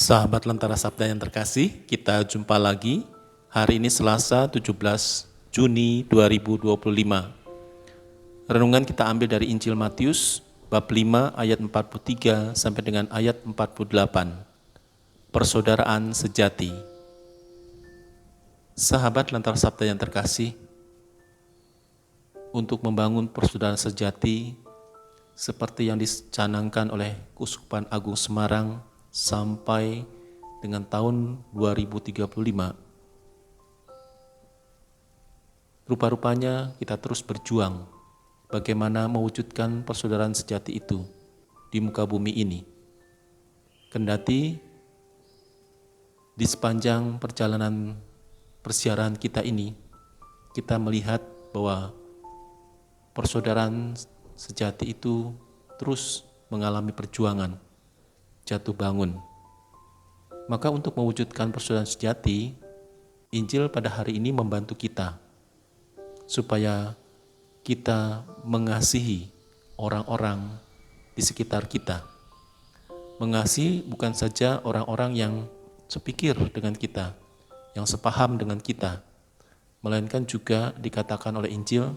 Sahabat Lentera Sabda yang terkasih, kita jumpa lagi hari ini Selasa 17 Juni 2025. Renungan kita ambil dari Injil Matius bab 5 ayat 43 sampai dengan ayat 48. Persaudaraan sejati. Sahabat Lentera Sabda yang terkasih, untuk membangun persaudaraan sejati seperti yang dicanangkan oleh Keuskupan Agung Semarang sampai dengan tahun 2035. Rupa-rupanya kita terus berjuang bagaimana mewujudkan persaudaraan sejati itu di muka bumi ini. Kendati di sepanjang perjalanan persiaran kita ini, kita melihat bahwa persaudaraan sejati itu terus mengalami perjuangan, jatuh bangun. Maka untuk mewujudkan persaudaraan sejati, Injil pada hari ini membantu kita supaya kita mengasihi orang-orang di sekitar kita. Mengasihi bukan saja orang-orang yang sepikir dengan kita, yang sepaham dengan kita, melainkan juga dikatakan oleh Injil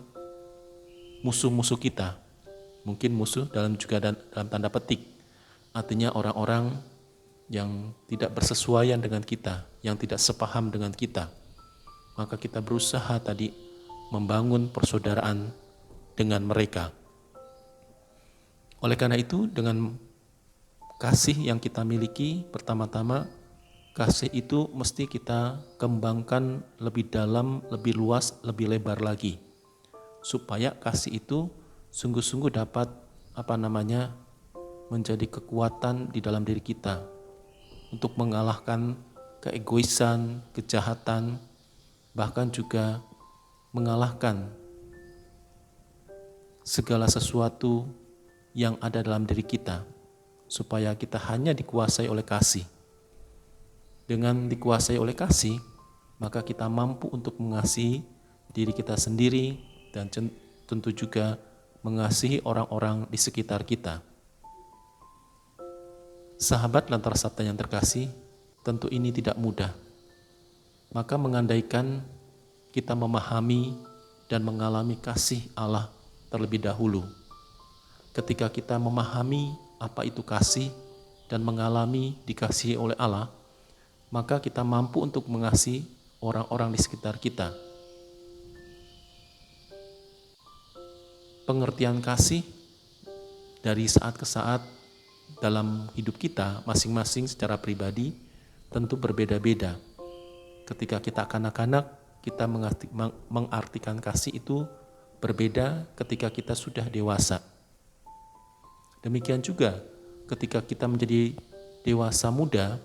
musuh-musuh kita. Mungkin musuh dalam tanda petik, artinya orang-orang yang tidak bersesuaian dengan kita, yang tidak sepaham dengan kita. Maka kita berusaha tadi membangun persaudaraan dengan mereka. Oleh karena itu, dengan kasih yang kita miliki, pertama-tama kasih itu mesti kita kembangkan lebih dalam, lebih luas, lebih lebar lagi, supaya kasih itu sungguh-sungguh dapat menjadi kekuatan di dalam diri kita untuk mengalahkan keegoisan, kejahatan, bahkan juga mengalahkan segala sesuatu yang ada dalam diri kita, supaya kita hanya dikuasai oleh kasih. Dengan dikuasai oleh kasih, maka kita mampu untuk mengasihi diri kita sendiri dan tentu juga mengasihi orang-orang di sekitar kita. Sahabat Lentera Sabda yang terkasih, tentu ini tidak mudah. Maka mengandaikan kita memahami dan mengalami kasih Allah terlebih dahulu. Ketika kita memahami apa itu kasih dan mengalami dikasihi oleh Allah, maka kita mampu untuk mengasihi orang-orang di sekitar kita. Pengertian kasih dari saat ke saat dalam hidup kita masing-masing secara pribadi tentu berbeda-beda. Ketika kita kanak-kanak, kita mengartikan kasih itu berbeda ketika kita sudah dewasa. Demikian juga ketika kita menjadi dewasa muda,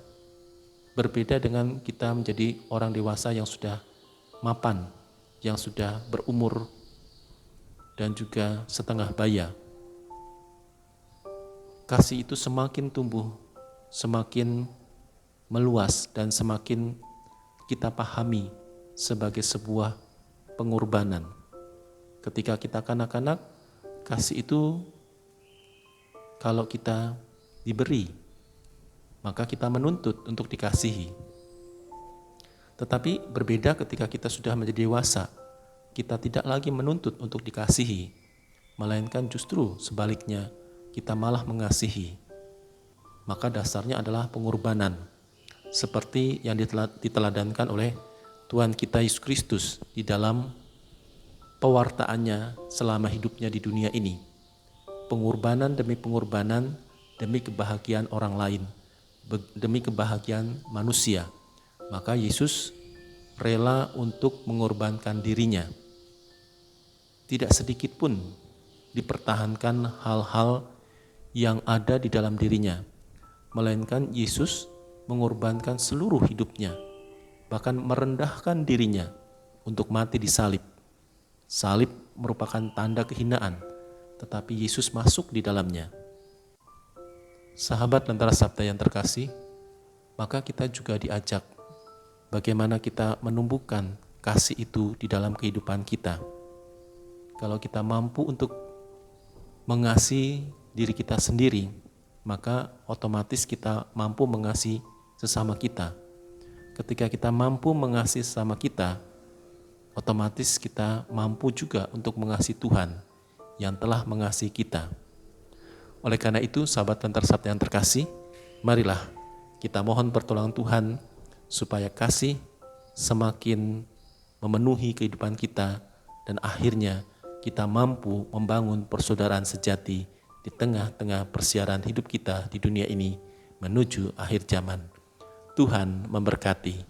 berbeda dengan kita menjadi orang dewasa yang sudah mapan, yang sudah berumur dan juga setengah baya. Kasih itu semakin tumbuh, semakin meluas dan semakin kita pahami sebagai sebuah pengorbanan. Ketika kita kanak-kanak, kasih itu kalau kita diberi, maka kita menuntut untuk dikasihi. Tetapi berbeda ketika kita sudah menjadi dewasa, kita tidak lagi menuntut untuk dikasihi, melainkan justru sebaliknya, kita malah mengasihi. Maka dasarnya adalah pengorbanan, seperti yang diteladankan oleh Tuhan kita Yesus Kristus di dalam pewartaannya selama hidupnya di dunia ini. Pengorbanan demi kebahagiaan orang lain, demi kebahagiaan manusia. Maka Yesus rela untuk mengorbankan dirinya. Tidak sedikit pun dipertahankan hal-hal yang ada di dalam dirinya, melainkan Yesus mengorbankan seluruh hidupnya, bahkan merendahkan dirinya untuk mati di salib. Salib merupakan tanda kehinaan, tetapi Yesus masuk di dalamnya. Sahabat Lentera Sabda yang terkasih, maka kita juga diajak bagaimana kita menumbuhkan kasih itu di dalam kehidupan kita. Kalau kita mampu untuk mengasihi diri kita sendiri, maka otomatis kita mampu mengasihi sesama kita. Ketika kita mampu mengasihi sesama kita, otomatis kita mampu juga untuk mengasihi Tuhan yang telah mengasihi kita. Oleh karena itu, sahabat Pentarsat yang terkasih, marilah kita mohon pertolongan Tuhan supaya kasih semakin memenuhi kehidupan kita dan akhirnya kita mampu membangun persaudaraan sejati di tengah-tengah persiaran hidup kita di dunia ini menuju akhir zaman. Tuhan memberkati.